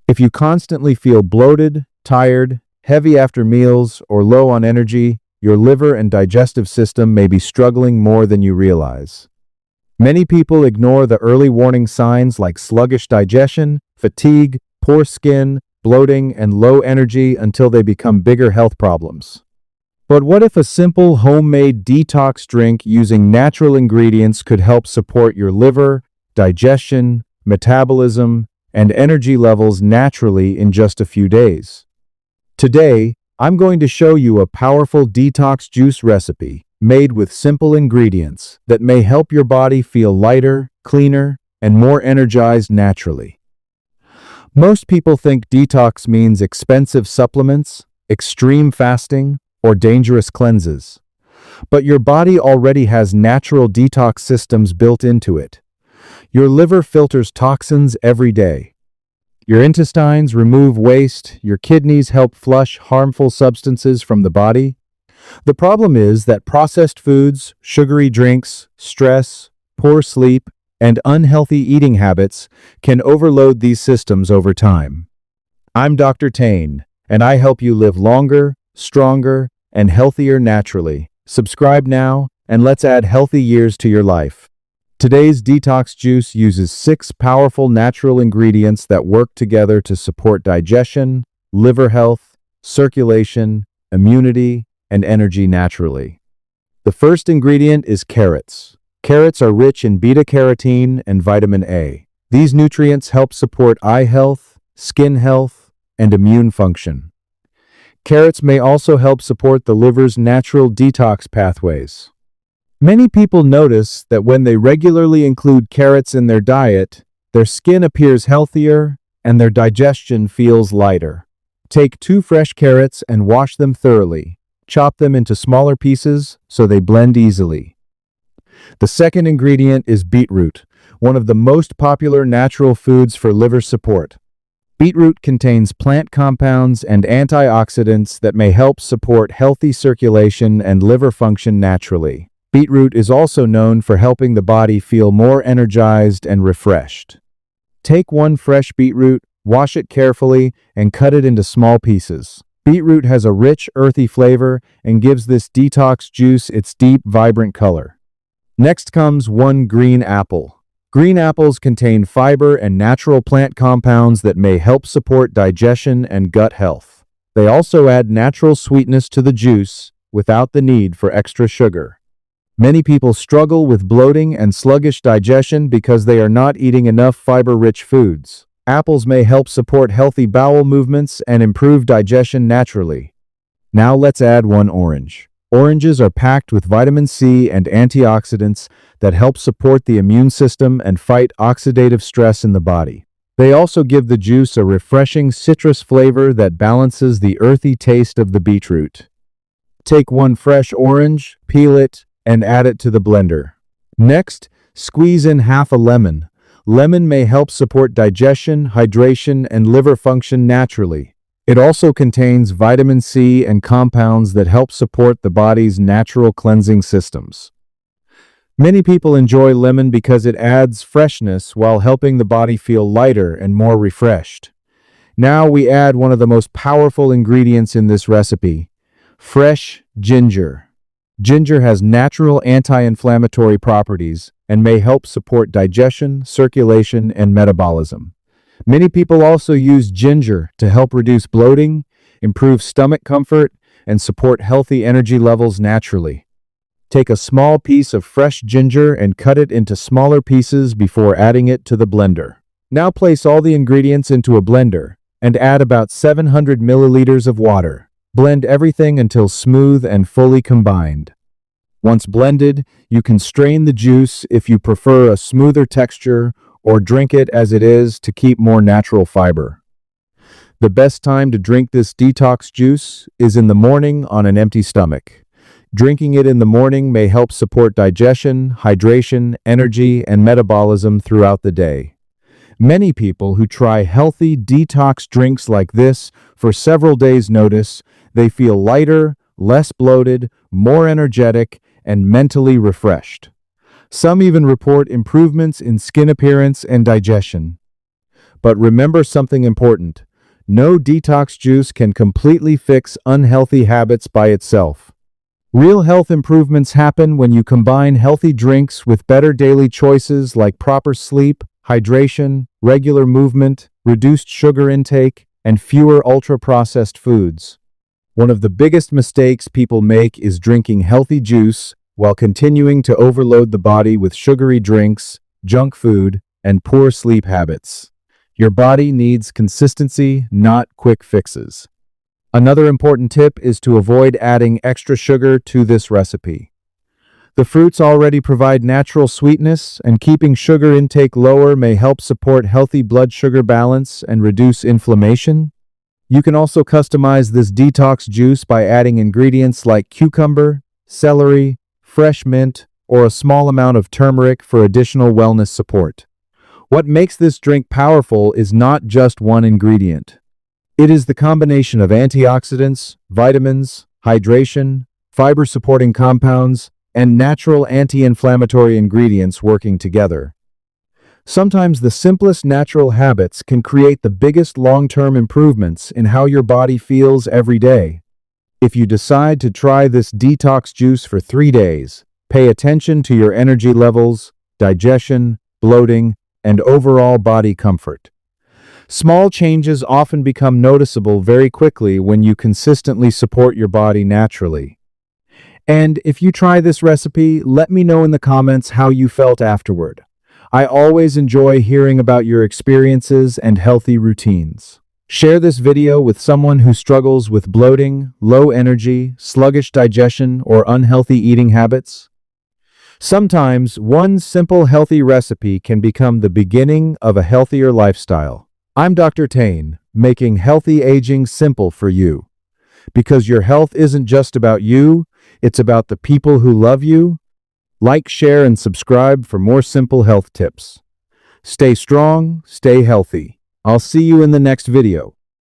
If you constantly feel bloated, tired, heavy after meals, or low on energy, your liver and digestive system may be struggling more than you realize. Many people ignore the early warning signs like sluggish digestion, fatigue, poor skin, bloating, and low energy until they become bigger health problems. But what if a simple homemade detox drink using natural ingredients could help support your liver, digestion, metabolism, and energy levels naturally in just a few days? Today, I'm going to show you a powerful detox juice recipe made with simple ingredients that may help your body feel lighter, cleaner, and more energized naturally. Most people think detox means expensive supplements, extreme fasting, or dangerous cleanses. But your body already has natural detox systems built into it. Your liver filters toxins every day. Your intestines remove waste, your kidneys help flush harmful substances from the body. The problem is that processed foods, sugary drinks, stress, poor sleep, and unhealthy eating habits can overload these systems over time. I'm Dr. Tane, and I help you live longer, stronger, and healthier naturally. Subscribe now, and let's add healthy years to your life. Today's detox juice uses 6 powerful natural ingredients that work together to support digestion, liver health, circulation, immunity, and energy naturally. The first ingredient is carrots. Carrots are rich in beta-carotene and vitamin A. These nutrients help support eye health, skin health, and immune function. Carrots may also help support the liver's natural detox pathways. Many people notice that when they regularly include carrots in their diet, their skin appears healthier and their digestion feels lighter. Take 2 fresh carrots and wash them thoroughly. Chop them into smaller pieces so they blend easily. The second ingredient is beetroot, one of the most popular natural foods for liver support. Beetroot contains plant compounds and antioxidants that may help support healthy circulation and liver function naturally. Beetroot is also known for helping the body feel more energized and refreshed. Take 1 fresh beetroot, wash it carefully, and cut it into small pieces. Beetroot has a rich, earthy flavor and gives this detox juice its deep, vibrant color. Next comes 1 green apple. Green apples contain fiber and natural plant compounds that may help support digestion and gut health. They also add natural sweetness to the juice without the need for extra sugar. Many people struggle with bloating and sluggish digestion because they are not eating enough fiber-rich foods. Apples may help support healthy bowel movements and improve digestion naturally. Now let's add 1 orange. Oranges are packed with vitamin C and antioxidants that help support the immune system and fight oxidative stress in the body. They also give the juice a refreshing citrus flavor that balances the earthy taste of the beetroot. Take 1 fresh orange, peel it, and add it to the blender. Next, squeeze in half a lemon. Lemon may help support digestion, hydration, and liver function naturally. It also contains vitamin C and compounds that help support the body's natural cleansing systems. Many people enjoy lemon because it adds freshness while helping the body feel lighter and more refreshed. Now we add one of the most powerful ingredients in this recipe: fresh ginger. Ginger has natural anti-inflammatory properties and may help support digestion, circulation, and metabolism. Many people also use ginger to help reduce bloating, improve stomach comfort, and support healthy energy levels naturally. Take a small piece of fresh ginger and cut it into smaller pieces before adding it to the blender. Now place all the ingredients into a blender and add about 700 milliliters of water. Blend everything until smooth and fully combined. Once blended, you can strain the juice if you prefer a smoother texture, or drink it as it is to keep more natural fiber. The best time to drink this detox juice is in the morning on an empty stomach. Drinking it in the morning may help support digestion, hydration, energy, and metabolism throughout the day. Many people who try healthy detox drinks like this for several days notice they feel lighter, less bloated, more energetic, and mentally refreshed. Some even report improvements in skin appearance and digestion. But remember something important. No detox juice can completely fix unhealthy habits by itself. Real health improvements happen when you combine healthy drinks with better daily choices like proper sleep, hydration, regular movement, reduced sugar intake, and fewer ultra-processed foods. One of the biggest mistakes people make is drinking healthy juice while continuing to overload the body with sugary drinks, junk food, and poor sleep habits. Your body needs consistency, not quick fixes. Another important tip is to avoid adding extra sugar to this recipe. The fruits already provide natural sweetness, and keeping sugar intake lower may help support healthy blood sugar balance and reduce inflammation. You can also customize this detox juice by adding ingredients like cucumber, celery, fresh mint, or a small amount of turmeric for additional wellness support. What makes this drink powerful is not just one ingredient. It is the combination of antioxidants, vitamins, hydration, fiber-supporting compounds, and natural anti-inflammatory ingredients working together. Sometimes the simplest natural habits can create the biggest long-term improvements in how your body feels every day. If you decide to try this detox juice for 3 days, pay attention to your energy levels, digestion, bloating, and overall body comfort. Small changes often become noticeable very quickly when you consistently support your body naturally. And if you try this recipe, let me know in the comments how you felt afterward. I always enjoy hearing about your experiences and healthy routines. Share this video with someone who struggles with bloating, low energy, sluggish digestion, or unhealthy eating habits. Sometimes, one simple healthy recipe can become the beginning of a healthier lifestyle. I'm Dr. Tane, making healthy aging simple for you. Because your health isn't just about you, it's about the people who love you. Like, share, and subscribe for more simple health tips. Stay strong, stay healthy. I'll see you in the next video.